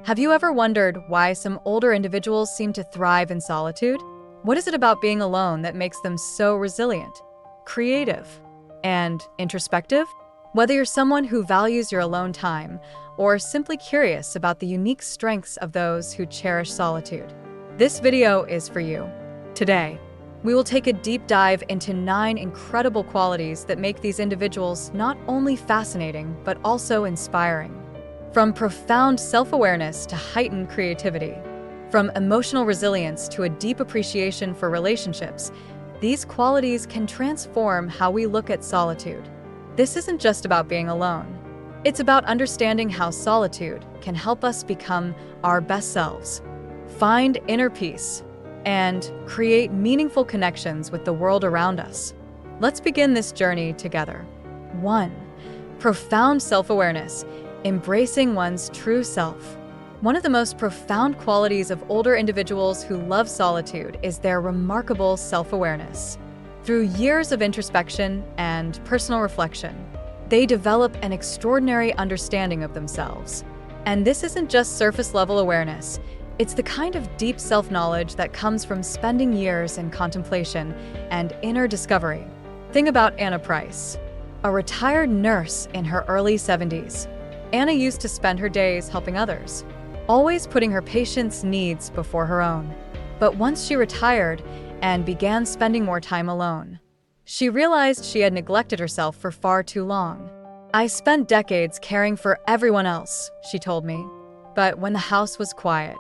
Have you ever wondered why some older individuals seem to thrive in solitude? What is it about being alone that makes them so resilient, creative, and introspective? Whether you're someone who values your alone time or simply curious about the unique strengths of those who cherish solitude, this video is for you. Today, we will take a deep dive into 9 incredible qualities that make these individuals not only fascinating but also inspiring. From profound self-awareness to heightened creativity, from emotional resilience to a deep appreciation for relationships, these qualities can transform how we look at solitude. This isn't just about being alone. It's about understanding how solitude can help us become our best selves, find inner peace, and create meaningful connections with the world around us. Let's begin this journey together. 1. Profound self-awareness. Embracing one's true self. One of the most profound qualities of older individuals who love solitude is their remarkable self-awareness. Through years of introspection and personal reflection, they develop an extraordinary understanding of themselves. And this isn't just surface-level awareness. It's the kind of deep self-knowledge that comes from spending years in contemplation and inner discovery. Think about Anna Price, a retired nurse in her early 70s. Anna used to spend her days helping others, always putting her patients' needs before her own. But once she retired and began spending more time alone, she realized she had neglected herself for far too long. "I spent decades caring for everyone else," she told me. "But when the house was quiet,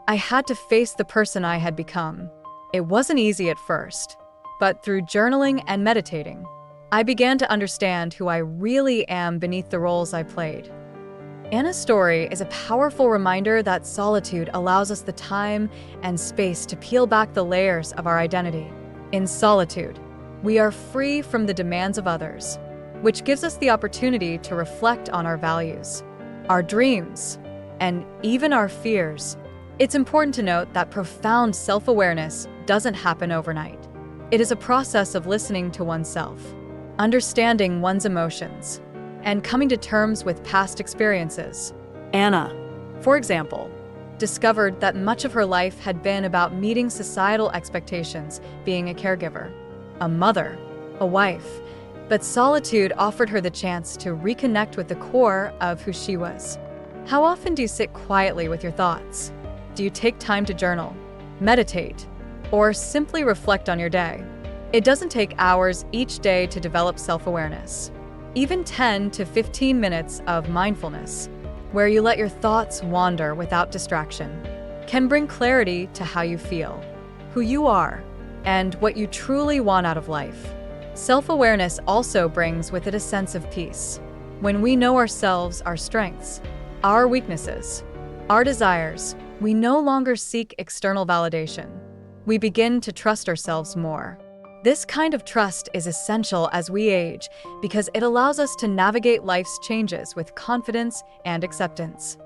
I had to face the person I had become. It wasn't easy at first, but through journaling and meditating, I began to understand who I really am beneath the roles I played." Anna's story is a powerful reminder that solitude allows us the time and space to peel back the layers of our identity. In solitude, we are free from the demands of others, which gives us the opportunity to reflect on our values, our dreams, and even our fears. It's important to note that profound self-awareness doesn't happen overnight. It is a process of listening to oneself, understanding one's emotions, and coming to terms with past experiences. Anna, for example, discovered that much of her life had been about meeting societal expectations, being a caregiver, a mother, a wife, but solitude offered her the chance to reconnect with the core of who she was. How often do you sit quietly with your thoughts? Do you take time to journal, meditate, or simply reflect on your day? It doesn't take hours each day to develop self-awareness. Even 10 to 15 minutes of mindfulness, where you let your thoughts wander without distraction, can bring clarity to how you feel, who you are, and what you truly want out of life. Self-awareness also brings with it a sense of peace. When we know ourselves, our strengths, our weaknesses, our desires, we no longer seek external validation. We begin to trust ourselves more. This kind of trust is essential as we age because it allows us to navigate life's changes with confidence and acceptance.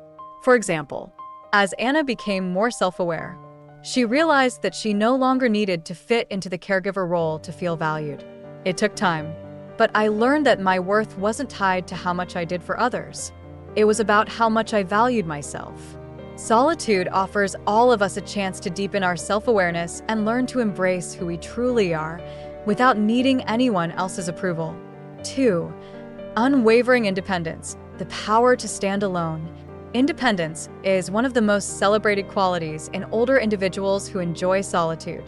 For example, as Anna became more self-aware, she realized that she no longer needed to fit into the caregiver role to feel valued. It took time, but I learned that my worth wasn't tied to how much I did for others. It was about how much I valued myself. Solitude offers all of us a chance to deepen our self-awareness and learn to embrace who we truly are without needing anyone else's approval. 2. Unwavering independence, the power to stand alone. Independence is one of the most celebrated qualities in older individuals who enjoy solitude.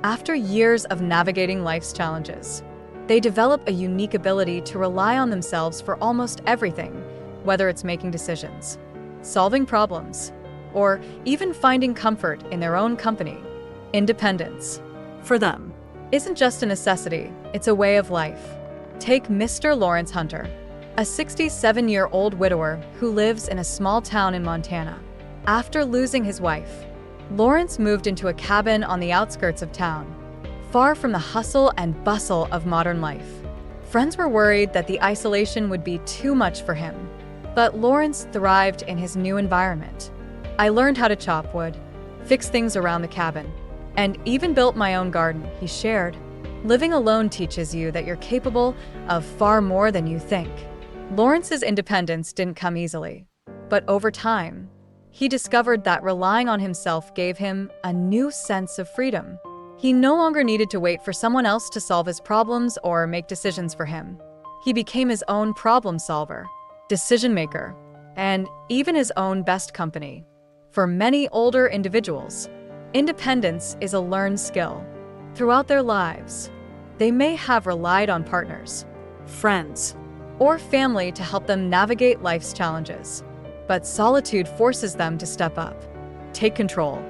After years of navigating life's challenges, they develop a unique ability to rely on themselves for almost everything, whether it's making decisions, solving problems, or even finding comfort in their own company. Independence, for them, isn't just a necessity, it's a way of life. Take Mr. Lawrence Hunter, a 67-year-old widower who lives in a small town in Montana. After losing his wife, Lawrence moved into a cabin on the outskirts of town, far from the hustle and bustle of modern life. Friends were worried that the isolation would be too much for him, but Lawrence thrived in his new environment. "I learned how to chop wood, fix things around the cabin, and even built my own garden," he shared. Living alone teaches you that you're capable of far more than you think. Lawrence's independence didn't come easily, but over time, he discovered that relying on himself gave him a new sense of freedom. He no longer needed to wait for someone else to solve his problems or make decisions for him. He became his own problem solver, decision maker, and even his own best company. For many older individuals, independence is a learned skill. Throughout their lives, they may have relied on partners, friends, or family to help them navigate life's challenges. But solitude forces them to step up, take control,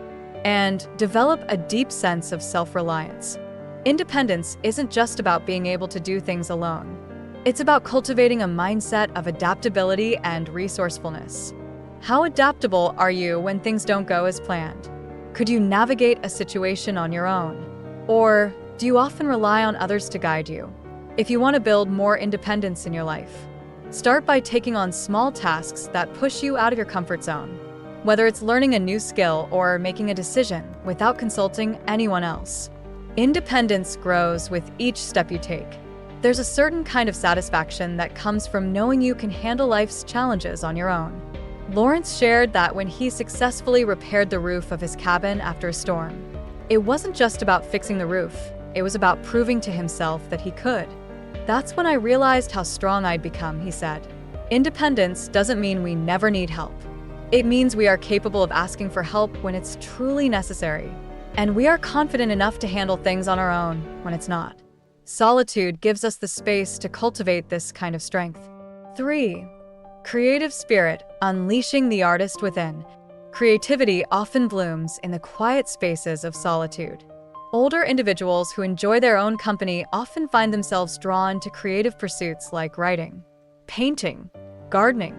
and develop a deep sense of self-reliance. Independence isn't just about being able to do things alone. It's about cultivating a mindset of adaptability and resourcefulness. How adaptable are you when things don't go as planned? Could you navigate a situation on your own? Or do you often rely on others to guide you? If you want to build more independence in your life, start by taking on small tasks that push you out of your comfort zone. Whether it's learning a new skill or making a decision without consulting anyone else. Independence grows with each step you take. There's a certain kind of satisfaction that comes from knowing you can handle life's challenges on your own. Lawrence shared that when he successfully repaired the roof of his cabin after a storm, it wasn't just about fixing the roof, it was about proving to himself that he could. That's when I realized how strong I'd become, he said. Independence doesn't mean we never need help. It means we are capable of asking for help when it's truly necessary, and we are confident enough to handle things on our own when it's not. Solitude gives us the space to cultivate this kind of strength. 3. Creative spirit, unleashing the artist within. Creativity often blooms in the quiet spaces of solitude. Older individuals who enjoy their own company often find themselves drawn to creative pursuits like writing, painting, gardening,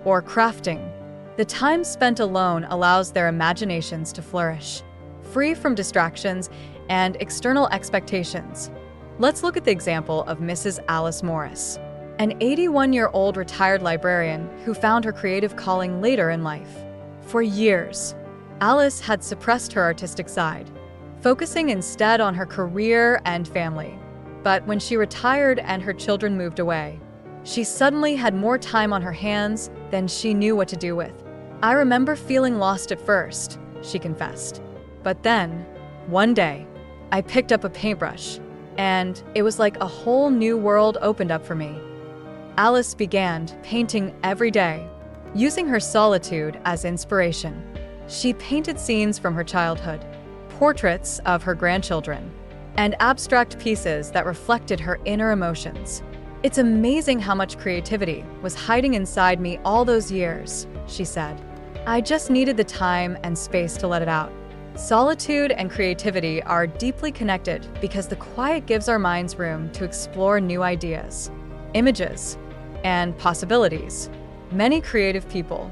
or crafting. The time spent alone allows their imaginations to flourish, free from distractions and external expectations. Let's look at the example of Mrs. Alice Morris, an 81-year-old retired librarian who found her creative calling later in life. For years, Alice had suppressed her artistic side, focusing instead on her career and family. But when she retired and her children moved away, she suddenly had more time on her hands than she knew what to do with. I remember feeling lost at first, she confessed. But then, one day, I picked up a paintbrush, and it was like a whole new world opened up for me. Alice began painting every day, using her solitude as inspiration. She painted scenes from her childhood, portraits of her grandchildren, and abstract pieces that reflected her inner emotions. It's amazing how much creativity was hiding inside me all those years, she said. I just needed the time and space to let it out. Solitude and creativity are deeply connected because the quiet gives our minds room to explore new ideas, images, and possibilities. Many creative people,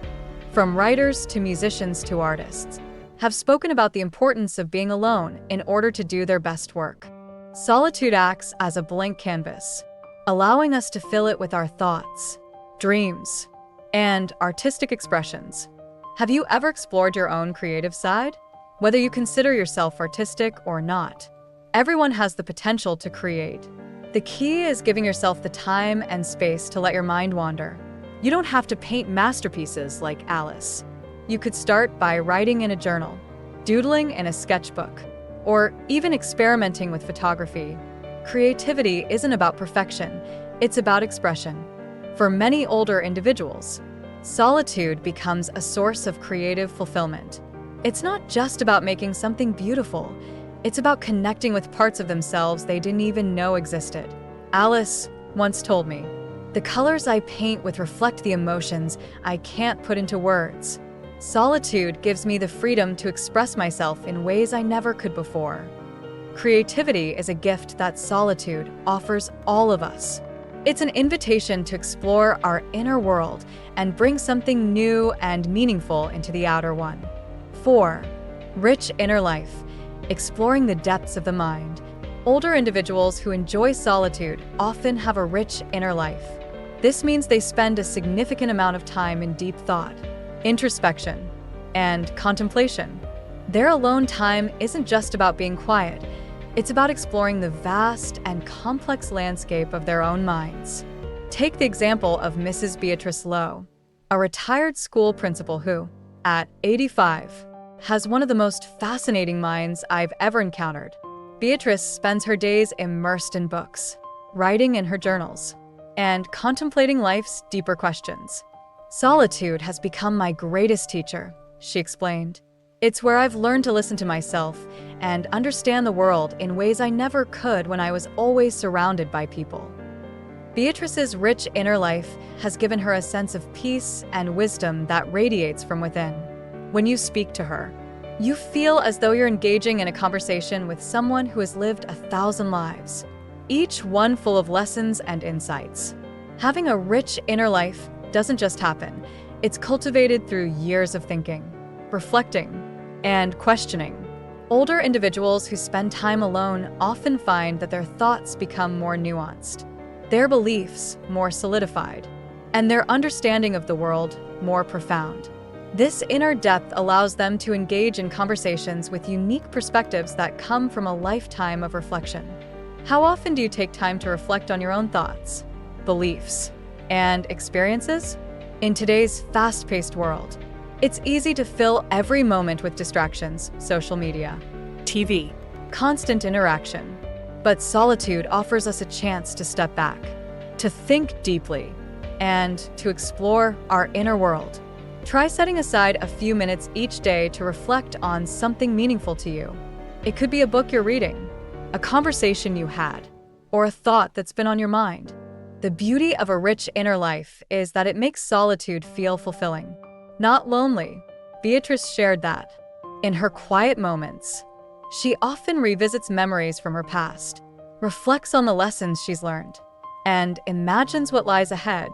from writers to musicians to artists, have spoken about the importance of being alone in order to do their best work. Solitude acts as a blank canvas, allowing us to fill it with our thoughts, dreams, and artistic expressions. Have you ever explored your own creative side? Whether you consider yourself artistic or not, everyone has the potential to create. The key is giving yourself the time and space to let your mind wander. You don't have to paint masterpieces like Alice. You could start by writing in a journal, doodling in a sketchbook, or even experimenting with photography. Creativity isn't about perfection, it's about expression. For many older individuals, solitude becomes a source of creative fulfillment. It's not just about making something beautiful, it's about connecting with parts of themselves they didn't even know existed. Alice once told me, "The colors I paint with reflect the emotions I can't put into words." Solitude gives me the freedom to express myself in ways I never could before. Creativity is a gift that solitude offers all of us. It's an invitation to explore our inner world and bring something new and meaningful into the outer one. 4. Rich inner life, exploring the depths of the mind. Older individuals who enjoy solitude often have a rich inner life. This means they spend a significant amount of time in deep thought, introspection, and contemplation. Their alone time isn't just about being quiet, it's about exploring the vast and complex landscape of their own minds. Take the example of Mrs. Beatrice Lowe, a retired school principal who, at 85, has one of the most fascinating minds I've ever encountered. Beatrice spends her days immersed in books, writing in her journals, and contemplating life's deeper questions. Solitude has become my greatest teacher, she explained. It's where I've learned to listen to myself and understand the world in ways I never could when I was always surrounded by people. Beatrice's rich inner life has given her a sense of peace and wisdom that radiates from within. When you speak to her, you feel as though you're engaging in a conversation with someone who has lived 1,000 lives, each one full of lessons and insights. Having a rich inner life doesn't just happen. It's cultivated through years of thinking, reflecting, and questioning. Older individuals who spend time alone often find that their thoughts become more nuanced, their beliefs more solidified, and their understanding of the world more profound. This inner depth allows them to engage in conversations with unique perspectives that come from a lifetime of reflection. How often do you take time to reflect on your own thoughts, beliefs, and experiences? In today's fast-paced world, it's easy to fill every moment with distractions, social media, TV, constant interaction. But solitude offers us a chance to step back, to think deeply, and to explore our inner world. Try setting aside a few minutes each day to reflect on something meaningful to you. It could be a book you're reading, a conversation you had, or a thought that's been on your mind. The beauty of a rich inner life is that it makes solitude feel fulfilling, not lonely. Beatrice shared that. In her quiet moments, she often revisits memories from her past, reflects on the lessons she's learned, and imagines what lies ahead.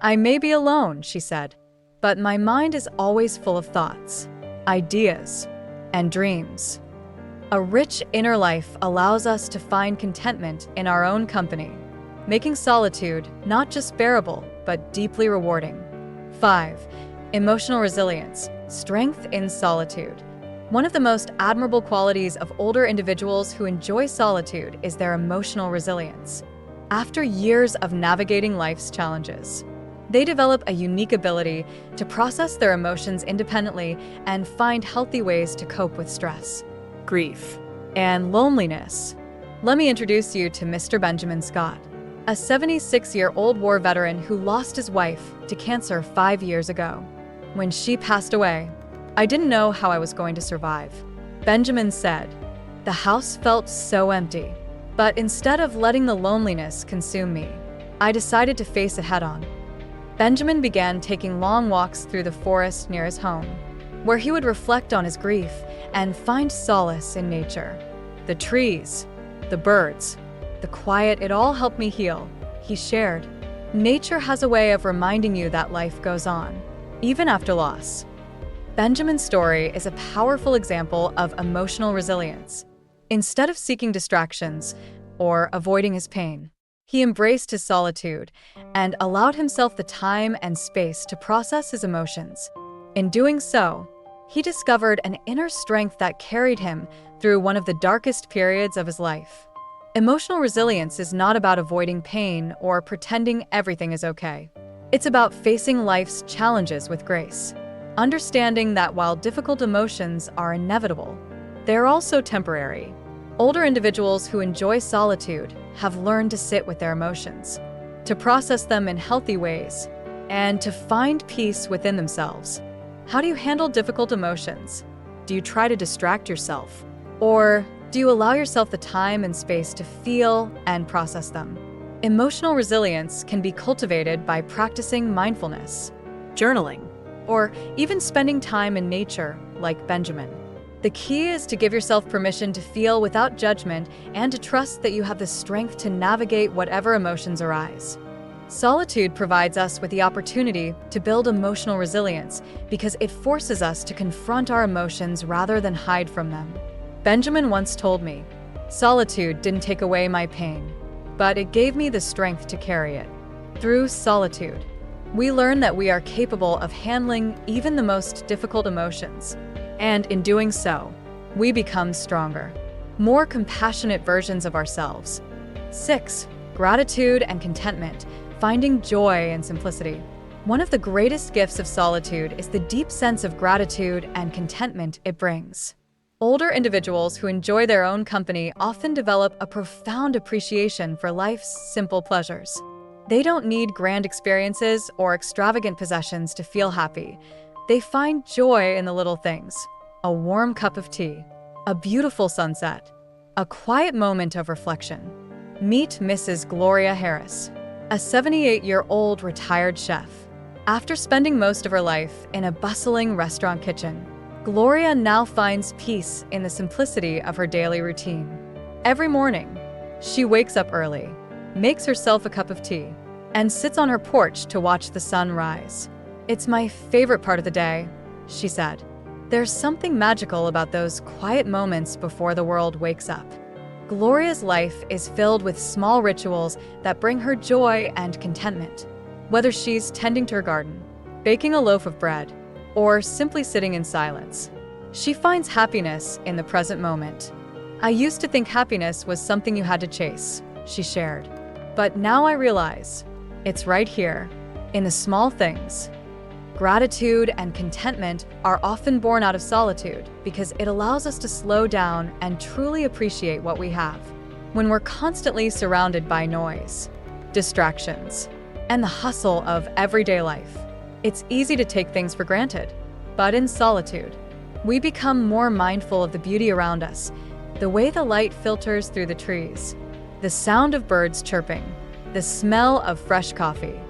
I may be alone, she said, but my mind is always full of thoughts, ideas, and dreams. A rich inner life allows us to find contentment in our own company, making solitude not just bearable, but deeply rewarding. 5. Emotional resilience, strength in solitude. One of the most admirable qualities of older individuals who enjoy solitude is their emotional resilience. After years of navigating life's challenges, they develop a unique ability to process their emotions independently and find healthy ways to cope with stress, grief, and loneliness. Let me introduce you to Mr. Benjamin Scott, a 76-year-old war veteran who lost his wife to cancer 5 years ago. When she passed away, I didn't know how I was going to survive. Benjamin said, "The house felt so empty, but instead of letting the loneliness consume me, I decided to face it head-on." Benjamin began taking long walks through the forest near his home, where he would reflect on his grief and find solace in nature. The trees, the birds, the quiet, it all helped me heal, he shared. Nature has a way of reminding you that life goes on, even after loss. Benjamin's story is a powerful example of emotional resilience. Instead of seeking distractions or avoiding his pain, he embraced his solitude and allowed himself the time and space to process his emotions. In doing so, he discovered an inner strength that carried him through one of the darkest periods of his life. Emotional resilience is not about avoiding pain or pretending everything is okay. It's about facing life's challenges with grace, understanding that while difficult emotions are inevitable, they're also temporary. Older individuals who enjoy solitude have learned to sit with their emotions, to process them in healthy ways, and to find peace within themselves. How do you handle difficult emotions? Do you try to distract yourself? Or do you allow yourself the time and space to feel and process them? Emotional resilience can be cultivated by practicing mindfulness, journaling, or even spending time in nature, like Benjamin. The key is to give yourself permission to feel without judgment and to trust that you have the strength to navigate whatever emotions arise. Solitude provides us with the opportunity to build emotional resilience because it forces us to confront our emotions rather than hide from them. Benjamin once told me, "Solitude didn't take away my pain, but it gave me the strength to carry it." Through solitude, we learn that we are capable of handling even the most difficult emotions. And in doing so, we become stronger, more compassionate versions of ourselves. 6. Gratitude and contentment, finding joy in simplicity. One of the greatest gifts of solitude is the deep sense of gratitude and contentment it brings. Older individuals who enjoy their own company often develop a profound appreciation for life's simple pleasures. They don't need grand experiences or extravagant possessions to feel happy. They find joy in the little things: a warm cup of tea, a beautiful sunset, a quiet moment of reflection. Meet Mrs. Gloria Harris, a 78-year-old retired chef. After spending most of her life in a bustling restaurant kitchen, Gloria now finds peace in the simplicity of her daily routine. Every morning, she wakes up early, makes herself a cup of tea, and sits on her porch to watch the sun rise. "It's my favorite part of the day," she said. "There's something magical about those quiet moments before the world wakes up." Gloria's life is filled with small rituals that bring her joy and contentment. Whether she's tending to her garden, baking a loaf of bread, or simply sitting in silence, she finds happiness in the present moment. "I used to think happiness was something you had to chase," she shared. "But now I realize it's right here, in the small things." Gratitude and contentment are often born out of solitude because it allows us to slow down and truly appreciate what we have. When we're constantly surrounded by noise, distractions, and the hustle of everyday life, it's easy to take things for granted. But in solitude, we become more mindful of the beauty around us, the way the light filters through the trees, the sound of birds chirping, the smell of fresh coffee.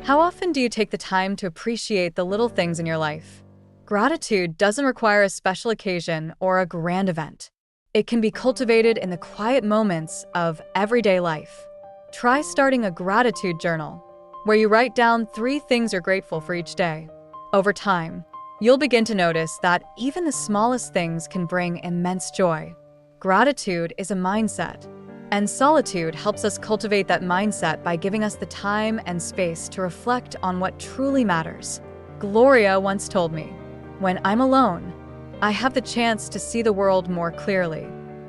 How often do you take the time to appreciate the little things in your life? Gratitude doesn't require a special occasion or a grand event. It can be cultivated in the quiet moments of everyday life. Try starting a gratitude journal, where you write down 3 things you're grateful for each day. Over time, you'll begin to notice that even the smallest things can bring immense joy. Gratitude is a mindset, and solitude helps us cultivate that mindset by giving us the time and space to reflect on what truly matters. Gloria once told me, "When I'm alone, I have the chance to see the world more clearly.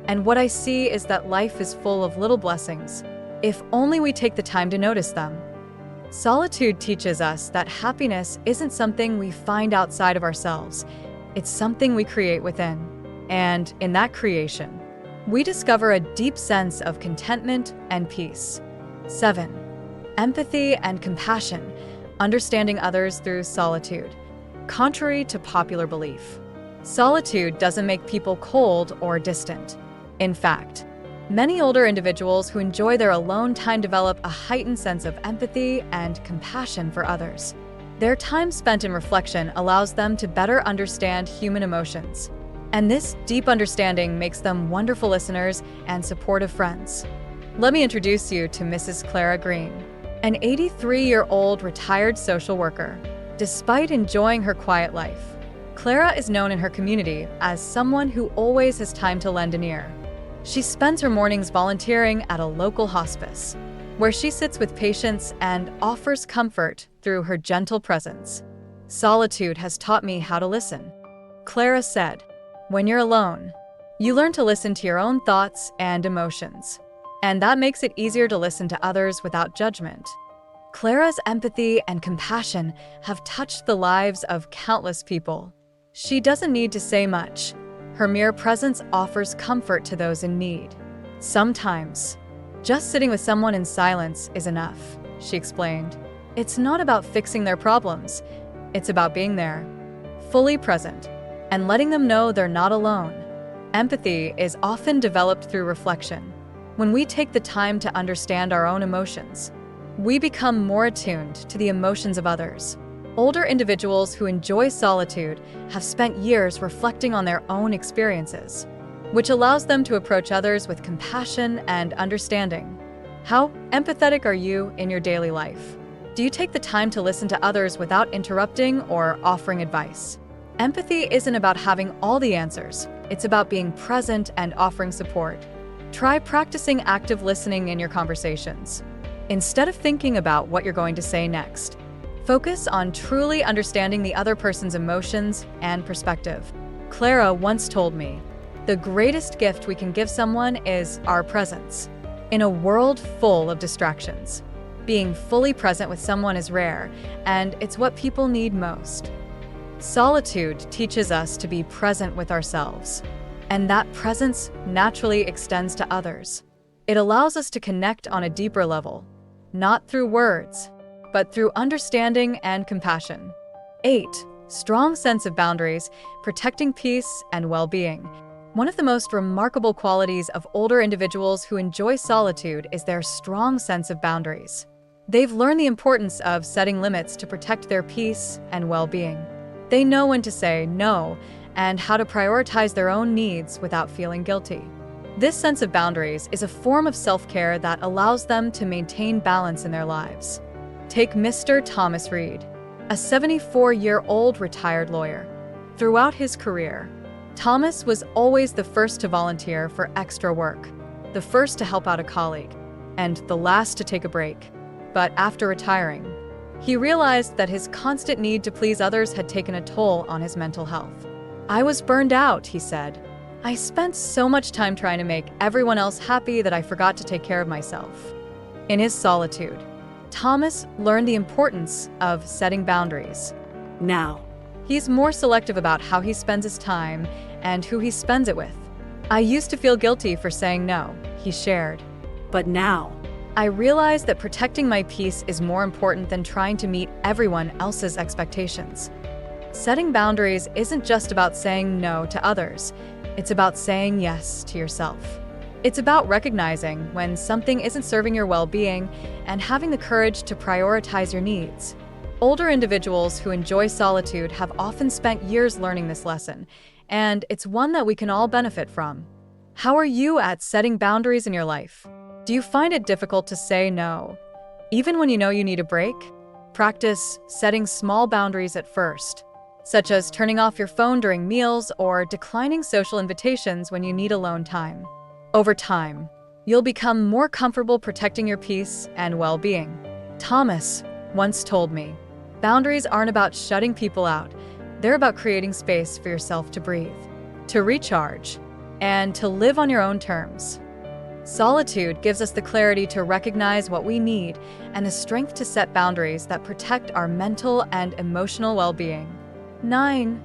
And what I see is that life is full of little blessings, if only we take the time to notice them." Solitude teaches us that happiness isn't something we find outside of ourselves. It's something we create within. And in that creation, we discover a deep sense of contentment and peace. 7. Empathy and compassion, understanding others through solitude. Contrary to popular belief, solitude doesn't make people cold or distant. In fact, many older individuals who enjoy their alone time develop a heightened sense of empathy and compassion for others. Their time spent in reflection allows them to better understand human emotions, and this deep understanding makes them wonderful listeners and supportive friends. Let me introduce you to Mrs. Clara Green, an 83-year-old retired social worker. Despite enjoying her quiet life, Clara is known in her community as someone who always has time to lend an ear. She spends her mornings volunteering at a local hospice, where she sits with patients and offers comfort through her gentle presence. "Solitude has taught me how to listen," Clara said. "When you're alone, you learn to listen to your own thoughts and emotions, and that makes it easier to listen to others without judgment." Clara's empathy and compassion have touched the lives of countless people. She doesn't need to say much. Her mere presence offers comfort to those in need. "Sometimes, just sitting with someone in silence is enough," she explained. "It's not about fixing their problems. It's about being there, fully present, and letting them know they're not alone." Empathy is often developed through reflection. When we take the time to understand our own emotions, we become more attuned to the emotions of others. Older individuals who enjoy solitude have spent years reflecting on their own experiences, which allows them to approach others with compassion and understanding. How empathetic are you in your daily life? Do you take the time to listen to others without interrupting or offering advice? Empathy isn't about having all the answers. It's about being present and offering support. Try practicing active listening in your conversations. Instead of thinking about what you're going to say next, focus on truly understanding the other person's emotions and perspective. Clara once told me, "The greatest gift we can give someone is our presence." In a world full of distractions, Being fully present with someone is rare, and it's what people need most. Solitude teaches us to be present with ourselves, and that presence naturally extends to others. It allows us to connect on a deeper level, not through words, but through understanding and compassion. 8. Strong sense of boundaries, protecting peace and well-being. One of the most remarkable qualities of older individuals who enjoy solitude is their strong sense of boundaries. They've learned the importance of setting limits to protect their peace and well-being. They know when to say no and how to prioritize their own needs without feeling guilty. This sense of boundaries is a form of self-care that allows them to maintain balance in their lives. Take Mr. Thomas Reed, a 74-year-old retired lawyer. Throughout his career, Thomas was always the first to volunteer for extra work, the first to help out a colleague, and the last to take a break. But after retiring, he realized that his constant need to please others had taken a toll on his mental health. "I was burned out," he said. "I spent so much time trying to make everyone else happy that I forgot to take care of myself." In his solitude, Thomas learned the importance of setting boundaries. Now, he's more selective about how he spends his time and who he spends it with. "I used to feel guilty for saying no," he shared. "But now, I realize that protecting my peace is more important than trying to meet everyone else's expectations." Setting boundaries isn't just about saying no to others, it's about saying yes to yourself. It's about recognizing when something isn't serving your well-being and having the courage to prioritize your needs. Older individuals who enjoy solitude have often spent years learning this lesson, and it's one that we can all benefit from. How are you at setting boundaries in your life? Do you find it difficult to say no, even when you know you need a break? Practice setting small boundaries at first, such as turning off your phone during meals or declining social invitations when you need alone time. Over time, you'll become more comfortable protecting your peace and well-being. Thomas once told me, "Boundaries aren't about shutting people out, they're about creating space for yourself to breathe, to recharge, and to live on your own terms." Solitude gives us the clarity to recognize what we need and the strength to set boundaries that protect our mental and emotional well-being. 9.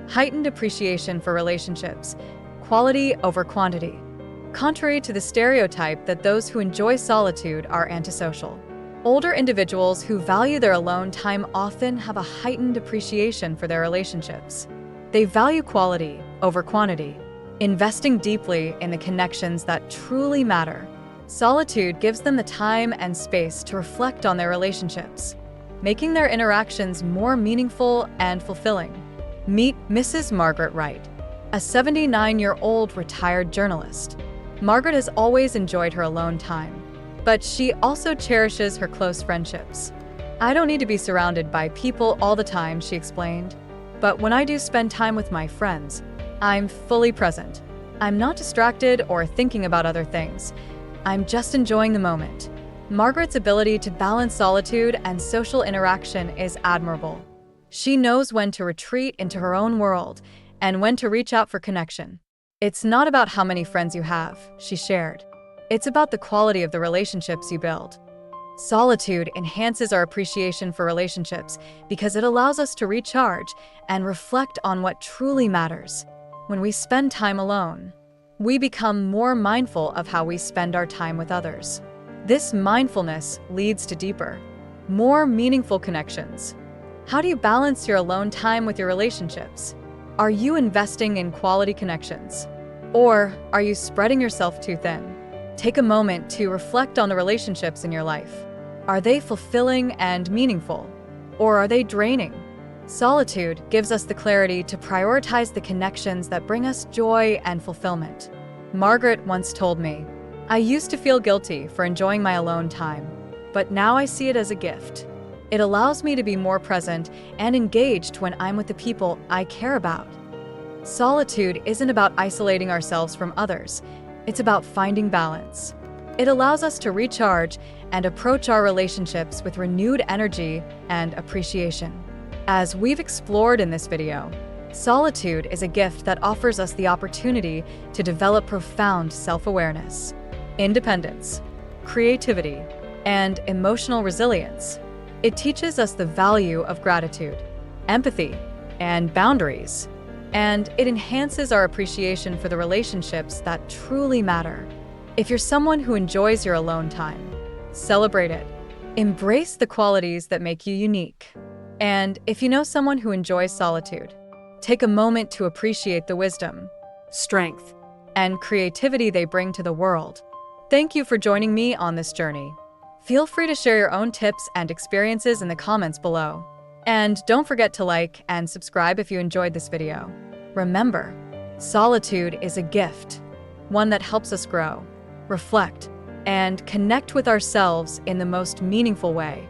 Heightened appreciation for relationships, quality over quantity. Contrary to the stereotype that those who enjoy solitude are antisocial, older individuals who value their alone time often have a heightened appreciation for their relationships. They value quality over quantity, investing deeply in the connections that truly matter. Solitude gives them the time and space to reflect on their relationships, making their interactions more meaningful and fulfilling. Meet Mrs. Margaret Wright, a 79-year-old retired journalist. Margaret has always enjoyed her alone time, but she also cherishes her close friendships. "I don't need to be surrounded by people all the time," she explained. "But when I do spend time with my friends, I'm fully present. I'm not distracted or thinking about other things. I'm just enjoying the moment." Margaret's ability to balance solitude and social interaction is admirable. She knows when to retreat into her own world and when to reach out for connection. "It's not about how many friends you have," she shared. "It's about the quality of the relationships you build." Solitude enhances our appreciation for relationships because it allows us to recharge and reflect on what truly matters. When we spend time alone, we become more mindful of how we spend our time with others. This mindfulness leads to deeper, more meaningful connections. How do you balance your alone time with your relationships? Are you investing in quality connections? Or are you spreading yourself too thin? Take a moment to reflect on the relationships in your life. Are they fulfilling and meaningful? Or are they draining? Solitude gives us the clarity to prioritize the connections that bring us joy and fulfillment. Margaret once told me, "I used to feel guilty for enjoying my alone time, but now I see it as a gift. It allows me to be more present and engaged when I'm with the people I care about." Solitude isn't about isolating ourselves from others, it's about finding balance. It allows us to recharge and approach our relationships with renewed energy and appreciation. As we've explored in this video, solitude is a gift that offers us the opportunity to develop profound self-awareness, independence, creativity, and emotional resilience. It teaches us the value of gratitude, empathy, and boundaries. And it enhances our appreciation for the relationships that truly matter. If you're someone who enjoys your alone time, celebrate it. Embrace the qualities that make you unique. And if you know someone who enjoys solitude, take a moment to appreciate the wisdom, strength, and creativity they bring to the world. Thank you for joining me on this journey. Feel free to share your own tips and experiences in the comments below. And don't forget to like and subscribe if you enjoyed this video. Remember, solitude is a gift, one that helps us grow, reflect, and connect with ourselves in the most meaningful way.